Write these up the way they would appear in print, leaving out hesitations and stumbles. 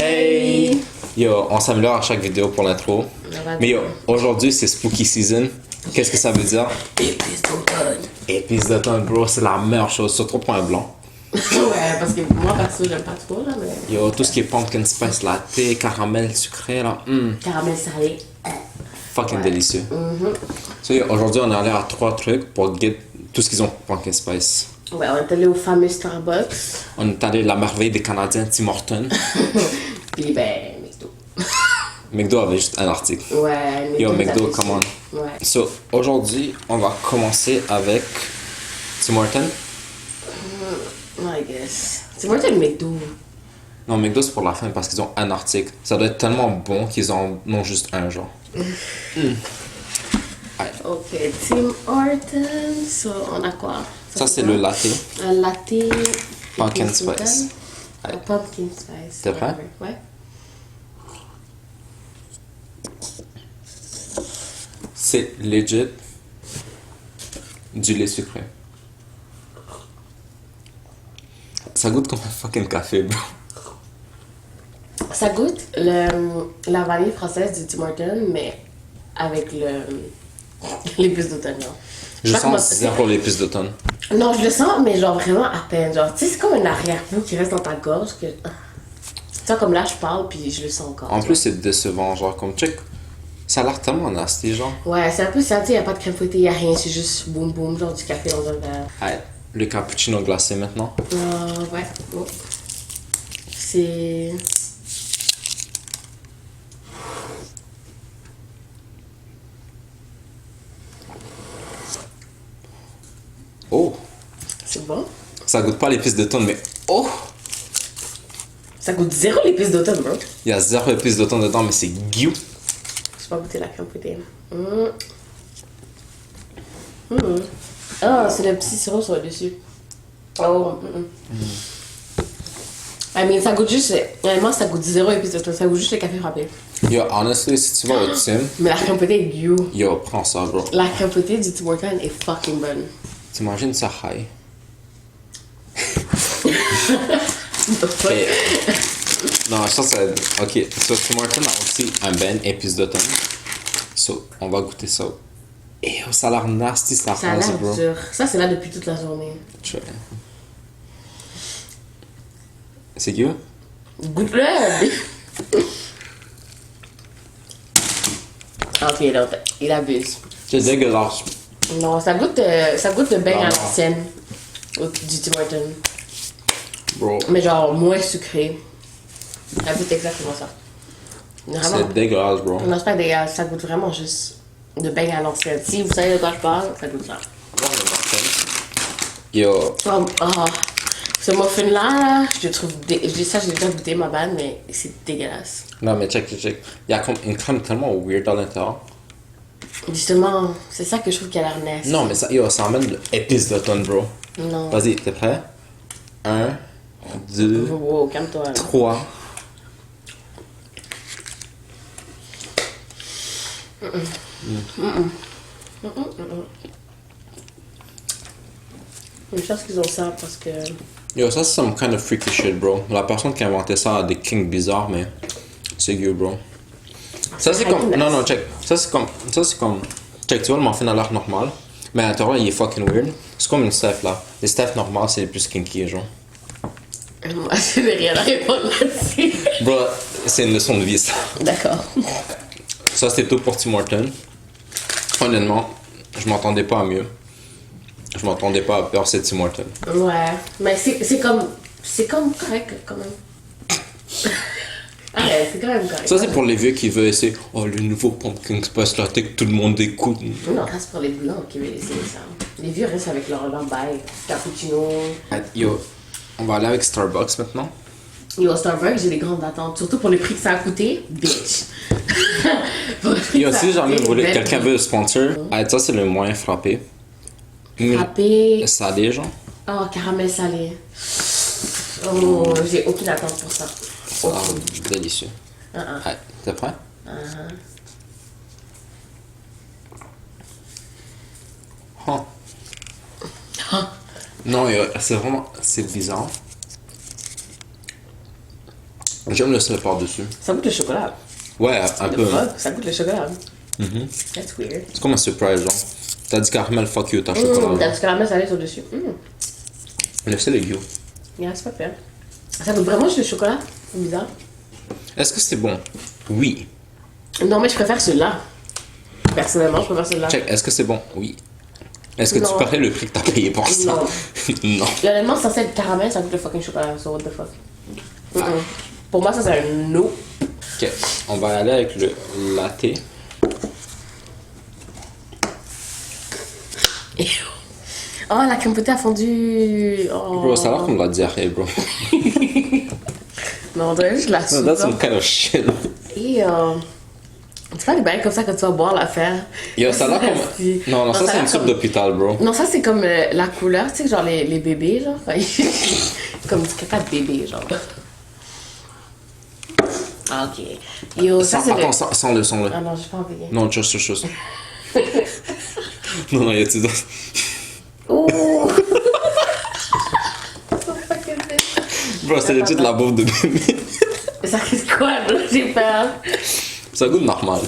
Hey! Yo, on s'améliore à chaque vidéo pour l'intro. Mais yo, aujourd'hui c'est Spooky Season. Qu'est-ce que ça veut dire? Épices d'automne. Épices d'automne, bro, c'est la meilleure chose, surtout pour un blanc. Ouais, parce que moi, perso, j'aime pas trop, là, mais... Yo, tout ce qui est pumpkin spice latte, caramel sucré, là, Caramel salé. fucking Ouais. délicieux. So, yo, aujourd'hui, on est allé à 3 trucs pour get tout ce qu'ils ont pour pumpkin spice. Ouais, on est allé au fameux Starbucks. On est allé à la merveille des Canadiens, Tim Hortons. Puis, ben, McDo. McDo avait juste un article. Ouais, Yo, nous McDo, avons come on. su. Ouais. So, aujourd'hui, on va commencer avec Tim Hortons. I guess. C'est moi qui ai le McDo. Non, McDo, c'est pour la fin parce qu'ils ont un article. Ça doit être tellement bon qu'ils en ont juste un, genre. Ouais. Ok, Tim Hortons. So, on a quoi? Ça, c'est le latte. Un latte. Pumpkin épices d'automne. spice. Un Ouais. pumpkin spice. T'es prêt? Ouais. C'est legit du lait sucré. Ça goûte comme un fucking café, bro. Ça goûte la vanille française du Tim Hortons, mais avec l'épice d'automne. genre. Je sais pas comment- sens zéro l'épice d'automne. Non, je le sens, mais genre vraiment à peine. Genre, tu sais, c'est comme un arrière-goût qui reste dans ta gorge. Tu vois, comme là, je parle, puis je le sens encore. En tu plus, c'est décevant, genre, comme check. Ça a l'air tellement nasty, genre. vois. Ouais, c'est un peu ça, tu sais, y a pas de crème fouettée, y a rien, c'est juste boum boum, genre du café dans un verre. Ouais. Le cappuccino glacé maintenant. Ouais. Oh. C'est. Oh! C'est bon. Ça goûte pas l'épice d'automne, mais oh! Ça goûte zéro l'épice d'automne, bro. Il y a zéro épice d'automne dedans, mais c'est guiou. J'ai pas goûté la crème fouettée. Ah, c'est le petit sirop sur le dessus. Oh. I mean, ça goûte juste. Honnêtement, ça goûte zéro épice d'automne. Ça goûte juste le café frappé. Yo, honestly, si tu vas au Tim, Mais la crème fouettée est you. yo, prends ça, bro. La crème fouettée du Tim Hortons est fucking bonne. T'imagines ça high? Ouais. Et- Non, ça, c'est... Ok, so Tim Hortons a aussi un ben épice d'automne. So, on va goûter ça. Et ça a l'air nasty, ça Ça a pense, l'air bro. dur. Ça, c'est là depuis toute la journée. Je- C'est guiou? Goûte-le! Ok, non, il abuse. C'est dégueulasse. Non, ça goûte de beigne à l'ancienne du Tim Hortons. Bro, Mais genre moins sucré. Ça goûte exactement ça. Vraiment. c'est dégueulasse, bro. Non, c'est pas dégueulasse, ça goûte vraiment juste de beigne à l'ancienne. Si vous savez de quoi je parle, ça goûte ça. Yo, Ce muffin-là, je trouve. Je dis ça, j'ai déjà goûté ma bande, mais c'est dégueulasse. non mais check. Il y a comme une crème tellement weird à l'intérieur. Justement, c'est ça que je trouve qui a l'air nasty. Non mais ça, yo, ça emmène l'épice d'automne, bro. Non. Vas-y, t'es prêt? 1, 2, Wow, calme-toi. là. 3. Une chance qu'ils ont ça parce que. Yo, ça c'est some kind of freaky shit, bro. La personne qui a inventé ça a des kinks bizarres, mais c'est gueux, bro. Ça c'est comme... Non, non, check. Ça c'est comme... Check, tu vois, le muffin a l'air normal, mais à l'intérieur, il est fucking weird. C'est comme une Steph, là. Les Steph normales, c'est les plus kinky, genre. Moi, je n'ai rien à répondre là-dessus. Bro, c'est une leçon de vie, ça. D'accord. Ça, c'est tout pour Tim Hortons. Honnêtement, je m'entendais pas à mieux. Je m'entendais pas à peur, c'est Tim Hortons. Ouais, mais c'est comme. C'est comme correct quand même. Ouais, c'est quand même correct. Ça, c'est pour les vieux qui veulent essayer. Oh, le nouveau pumpkin spice latte que tout le monde écoute. Non, ça c'est pour les blancs qui veulent essayer ça. Les vieux restent avec leur bail. Cappuccino. Yo, on va aller avec Starbucks maintenant. Yo, Starbucks, j'ai des grandes attentes. Surtout pour le prix que ça a coûté. Bitch. Pour le prix Yo, que ça si a jamais coûté, vous voulez, belle quelqu'un vie. veut le sponsor, ça c'est le moins frappé. Frappé. Salé, genre. Oh, caramel salé. Oh, j'ai aucune attente pour ça. Ça a l'air délicieux. Ouais, t'es prêt? Huh. Non, c'est vraiment... C'est bizarre. J'aime le sel par-dessus. Ça goûte le chocolat. Ouais, un The peu. fuck? Ça goûte le chocolat. Mhm. That's weird. C'est comme un surprise, genre. T'as dit caramel, fuck you, t'as chocolat. T'as genre. du caramel salé sur dessus. Le sel est you. Yeah, c'est pas pire. Ça goûte vraiment juste le chocolat. C'est bizarre. Est-ce que c'est bon? Oui. Non, mais je préfère celui-là. Personnellement, je préfère celui-là. Check, est-ce que c'est bon? Oui. Est-ce que Non. tu parlais le prix que t'as payé pour ça? Non. Non. Honnêtement, ça c'est le caramel, ça goûte le fucking chocolat. So what the fuck? Pour moi, ça c'est un no. Ok, on va aller avec le latte. Oh, la crème fouettée a fondu. Oh. Bro, ça a l'air comme de la diarrhée, bro. Non, on dirait juste de la No, soupe. that's là. some kind of shit. Et c'est pas des bails comme ça que tu vas boire l'affaire. Yo, ça a l'air comme... Si. Non, ça a c'est l'air une soupe comme- d'hôpital, bro. Non, ça c'est comme la couleur, tu sais, genre les bébés, genre. Comme du caca de bébé, genre. Ah, ok. Yo, ça c'est Attends, le... sans-le, sans-le. Ah non, j'ai pas envie. Non, chose. Non, y a-tu d'autres? Oh! Bro, c'est legit de la bouffe de bébé. Ça c'est quoi, là? J'ai peur. Ça goûte normal.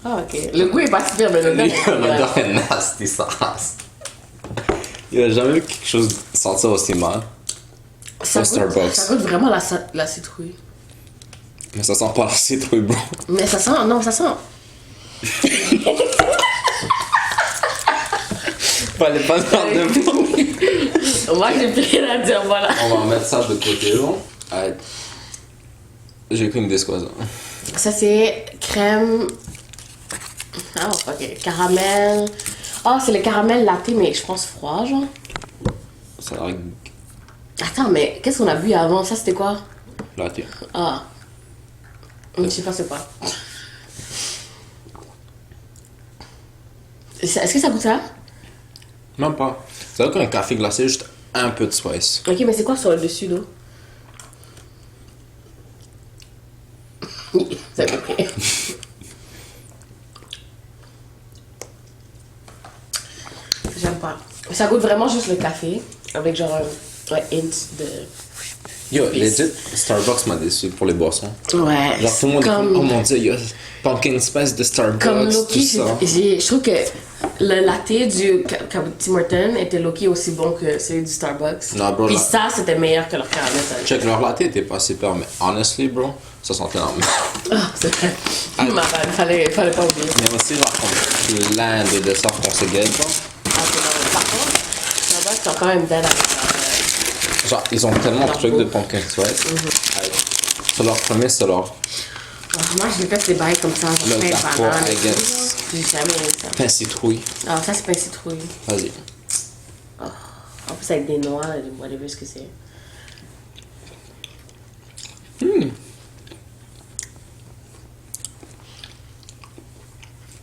Ah, ok. Le goût est pas super, mais l'odeur est L'odeur est nasty, ça rase. Il a jamais vu quelque chose sentir aussi mal. ça au Starbucks. Ça goûte vraiment la citrouille. Mais ça sent pas la citrouille, bro. Mais ça sent... Non, ça sent... Fallait pas faire de bon. Moi, j'ai plus rien à dire, voilà. On va remettre ça de côté, bon. Allez. J'ai aucune idée c'est quoi ça. Ça, c'est crème... Ah, ok. Caramel... Ah, c'est le caramel latte, mais je pense froid, genre. Ça a l'air Attends, mais qu'est-ce qu'on a bu avant? Ça, c'était quoi? latte. Ah. Je sais pas c'est quoi. Est-ce que ça goûte ça? Même pas. C'est comme un café glacé, juste un peu de spice. Ok, mais c'est quoi sur le dessus, d'eau? C'est ok. J'aime pas. Ça goûte vraiment juste le café, avec genre un hint de... Yo, Yes. legit, Starbucks m'a déçu pour les boissons. Ouais, Genre tout le monde est comme, oh comme... mon dieu, yo, pumpkin spice de Starbucks, Comme tout Loki, ça. je trouve que le latte du Tim Hortons était Loki aussi bon que celui du Starbucks. Non, bro, Puis là- ça, c'était meilleur que leur caramel salé. Check, leur latte était pas super, mais honestly, bro, ça sentait normal. Ah, c'est vrai. Malade, fallait pas oublier. Il y a aussi genre comme plein de desserts qu'on se guette, genre. Ah, c'est bon. Par contre, Starbucks sont quand même dead avec Genre, ils ont tellement de Leur trucs de bouffe. pumpkin spice. Allez. C'est leur premier, c'est leur Moi, je déteste les bails comme ça, genre Le pain Carrefour, banane I et tout, guess. là. J'ai jamais aimé ça. pain citrouille. Ah, ça, c'est pain citrouille. Vas-y. En plus, avec des noix, whatever ce que c'est.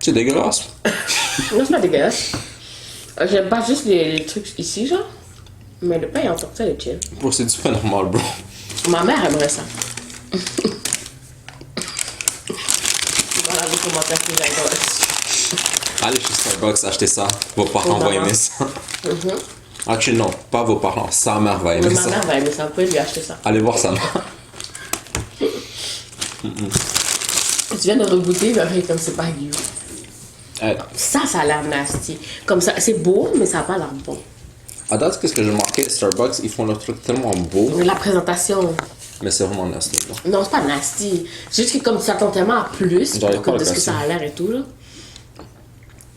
C'est dégueulasse. Non, c'est pas dégueulasse. J'aime pas juste les trucs ici, genre. Mais le pain en tant que tel est chill. Bro, c'est du pain normal, bro. Ma mère aimerait ça. Voilà les commentaires que j'adore. Allez chez Starbucks, achetez ça. Vos parents vont maman. aimer ça. Actually, non, pas vos parents. Sa mère va Mais aimer ma ça. mère va aimer ça, vous pouvez lui acheter ça. Allez voir sa mère. Tu viens de rebooter, mais après, comme c'est pas you. Ça a l'air nasty. Comme ça, c'est beau, mais ça a pas l'air bon. À date, qu'est-ce que j'ai remarqué? Starbucks, ils font leur truc tellement beau, Mais la présentation, mais c'est vraiment nasty, bro. non, c'est pas nasty. C'est juste que comme tu t'attends tellement à plus J'arrive pas à de le ce que passer. ça a l'air et tout, là.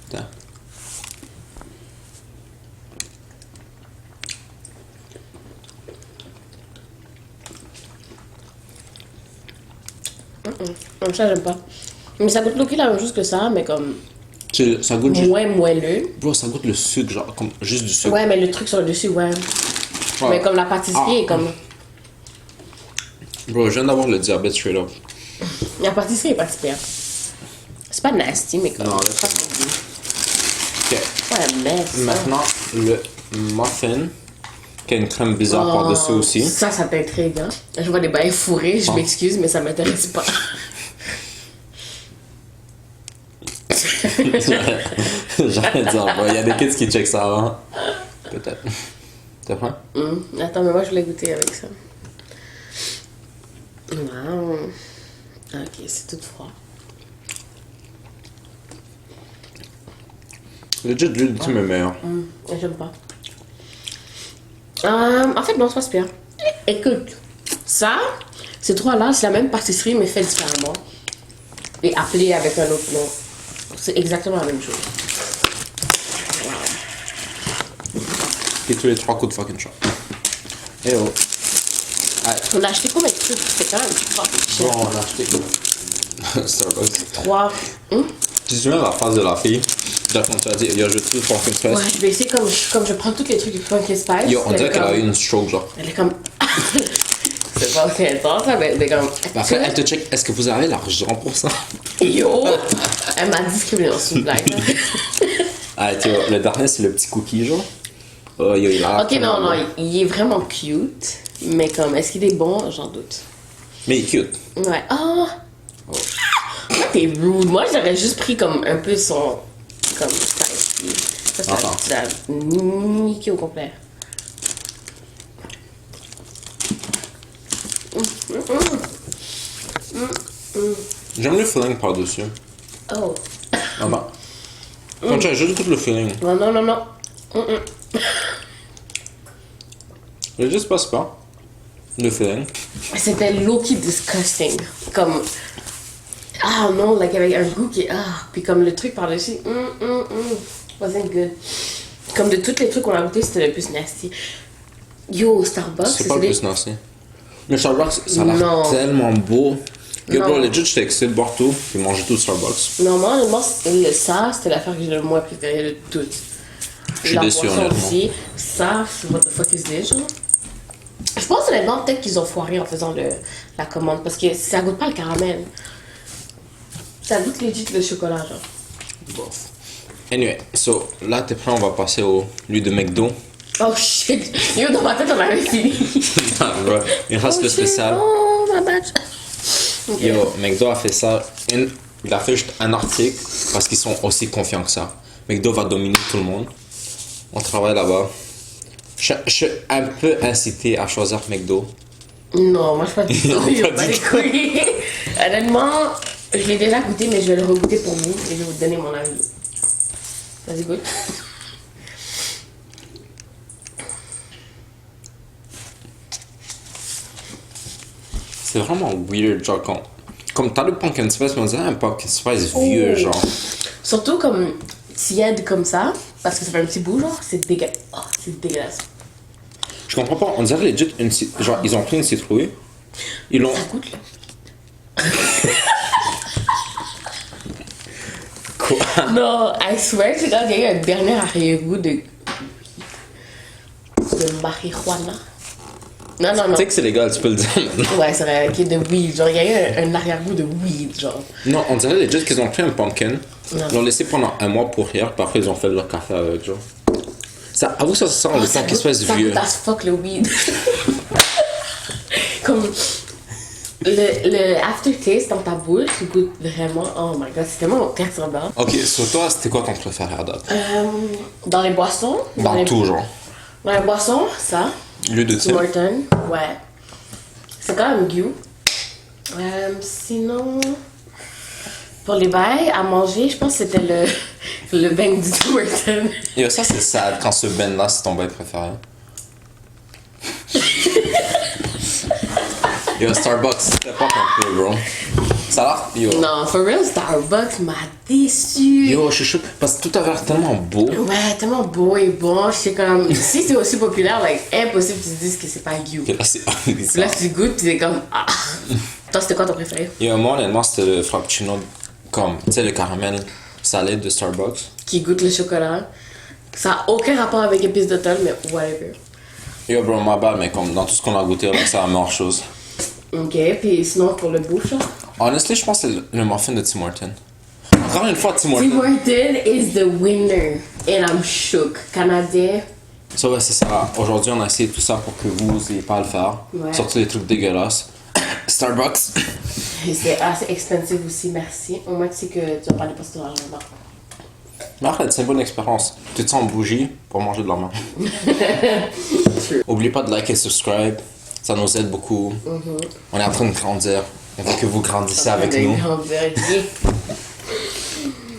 Tiens. Comme ça, j'aime pas. Mais ça goûte Loki la même chose que ça, mais comme Ça goûte juste... moins moelleux. Bro, ça goûte le sucre, genre, comme juste du sucre. Ouais, mais le truc sur le dessus, ouais. Ouais. Mais comme la pâtisserie est comme... Bro, je viens d'avoir le diabète straight up. La pâtisserie est pas super. C'est pas nasty, mais comme... Non, là, c'est pas c'est trop Ok. Ouais, mais ça... Maintenant, le muffin, qui a une crème bizarre Oh, par-dessus aussi. Ça t'intrigue, hein. Je vois des bails fourrés, je Oh. m'excuse, mais ça m'intéresse pas. J'allais dire, bro, il y a des kids qui checkent ça avant. Peut-être. T'es prêt? Attends, mais moi, je voulais goûter avec ça. Wow. Ok, c'est tout froid. Legit, l'ultime est meilleur. J'aime pas. En fait, non, c'est pas super. Écoute, ça, ces trois-là, c'est la même pâtisserie, mais fait différemment. Et appelé avec un autre nom. C'est exactement la même chose. Et tous les 3 coups de fucking shot. Eh oh. On a acheté combien de trucs? C'est quand même fucking cher. Bon, on a acheté Starbucks. 3. Tu te souviens la phrase de la fille? Genre, quand tu as dit, yo, je veux tout pumpkin spice. Ouais, je vais essayer comme je prends tous les trucs du Pumpkin Spice. Yo, on dirait qu'elle a comme- eu une stroke, genre. Elle est comme. C'est pas aussi intense, ça, mais comme. Après, elle te check, est-ce que vous avez l'argent pour ça? Yo! Elle m'a discriminé en sous blague. Ah, tu vois, le dernier, c'est le petit cookie, genre. Oh, yo, il a. Ok, non, il est vraiment cute. Mais comme, est-ce qu'il est bon? J'en doute. Mais il est cute. Ouais. Oh! Toi, t'es rude. Moi, j'aurais juste pris comme un peu son. Comme spicy. Ça, Attends. ça niqué au complet. J'aime le feeling par-dessus. Oh. Ah bah. Quand tu as juste tout le feeling. Non, non, non, non. Je juste passe pas. Le feeling. C'était low-key disgusting. Comme. Ah non, like avec un goût qui. Ah, puis comme le truc par-dessus. Wasn't good. Comme de tous les trucs qu'on a goûté, c'était le plus nasty. Yo, Starbucks, C'est pas le des- plus nasty. Le Starbucks, ça a l'air Non. tellement beau. Yo, Non. bro, legit, j'étais excité de boire tout, puis manger tout Starbucks. Normalement, ça, c'était l'affaire que j'ai le moins préférée de toutes. Je suis La déçu, boisson honnêtement. aussi. Ça, what the fuck is this, genre? Je pense honnêtement, peut-être qu'ils ont foiré en faisant la commande, parce que ça goûte pas le caramel. Ça goûte legit le chocolat, genre. Bof. Anyway, so là, t'es prêt, on va passer au lieu de McDo. Oh shit! Yo, dans ma tête, on avait fini. Ah, bro, il reste Oh, le shit. spécial. Oh, ma bad. Ok. Yo, McDo a fait ça. Il a fait juste un article parce qu'ils sont aussi confiants que ça. McDo va dominer tout le monde. On travaille là-bas. Je suis un peu incité à choisir McDo. Non, moi je suis pas du tout. Non, Yo, pas pas du les couilles. Honnêtement, je l'ai déjà goûté, mais je vais le regoûter pour vous et je vais vous donner mon avis. Vas-y, goûte. C'est vraiment weird, genre, comme t'as le pumpkin spice, mais on dirait un pumpkin spice vieux, Oh. genre. Surtout comme tiède comme ça, parce que ça fait un petit bout, genre, c'est dégueulasse. Oh, c'est dégueulasse. Je comprends pas, on dirait legit genre, ils ont pris une citrouille, ils l'ont. Ça goûte là. Quoi? Non, I swear, c'est quand il y a eu un dernier arrière-goût de marijuana. Non, non, non. Tu sais que c'est légal, tu peux le dire maintenant. Ouais, c'est vrai, qui est de weed. Genre, il y a eu un arrière-goût de weed, genre. Non, on dirait legit qu'ils ont pris un pumpkin, Non. l'ont laissé pendant un mois pourrir, puis après ils ont fait leur café avec, genre. Ça, avoue, ça sent le pumpkin spice ça vieux. goûte as fuck le weed. Comme le aftertaste dans ta bouche, il goûte vraiment. Oh my god, c'est tellement perturbant. Ok, sur toi, c'était quoi ton préféré à date? Dans les boissons. Dans les, tout, genre. Dans les boissons, ça. Lieu de Tim type. Hortons, ouais. C'est quand même good. Sinon, pour les bails à manger, je pense que c'était le bang du Tim Hortons. Yo, ça c'est sad quand ce Ben là c'est ton bail préféré. Yo, Starbucks, step up un peu, bro. Ça a l'air. Yo. Non, for real, Starbucks m'a déçu. Yo, je suis chaud. Parce que tout a l'air tellement beau. Ouais, tellement beau et bon. C'est comme, si c'est aussi populaire, like, impossible que tu te dises que c'est pas you. Et là, c'est Puis bizarre. là, tu goûtes, puis c'est comme, ah. Toi, c'était quoi ton préféré? Yo, moi, honnêtement, c'était le frappuccino, comme, tu sais, le caramel salé de Starbucks. Qui goûte le chocolat. Ça a aucun rapport avec épices d'automne, mais whatever. Yo, bro, ma bad, mais comme dans tout ce qu'on a goûté, là, c'est la meilleure chose. Ok, puis sinon, pour le bouffe, genre. Honestly, je pense que c'est le muffin de Tim Hortons. Encore une fois, Tim Tim Hortons. Hortons is the winner. And I'm shook. Canadien. Ça, ouais, c'est ça. Aujourd'hui, on a essayé tout ça pour que vous n'ayez pas à le faire. Ouais. Sortir des trucs dégueulasses. Starbucks. Et c'est assez expensive aussi, merci. Au moins, tu sais que tu vas pas dépenser ton argent. Mais arrête, c'est une bonne expérience. Tu te sens en bougie pour manger de la main. Oublie pas de liker et subscribe. Ça nous aide beaucoup. On est en train de grandir. On veut que vous grandissez avec nous.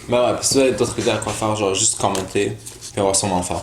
Mais ouais, puis si vous avez d'autres idées à quoi faire, genre juste commenter, puis on va sûrement faire.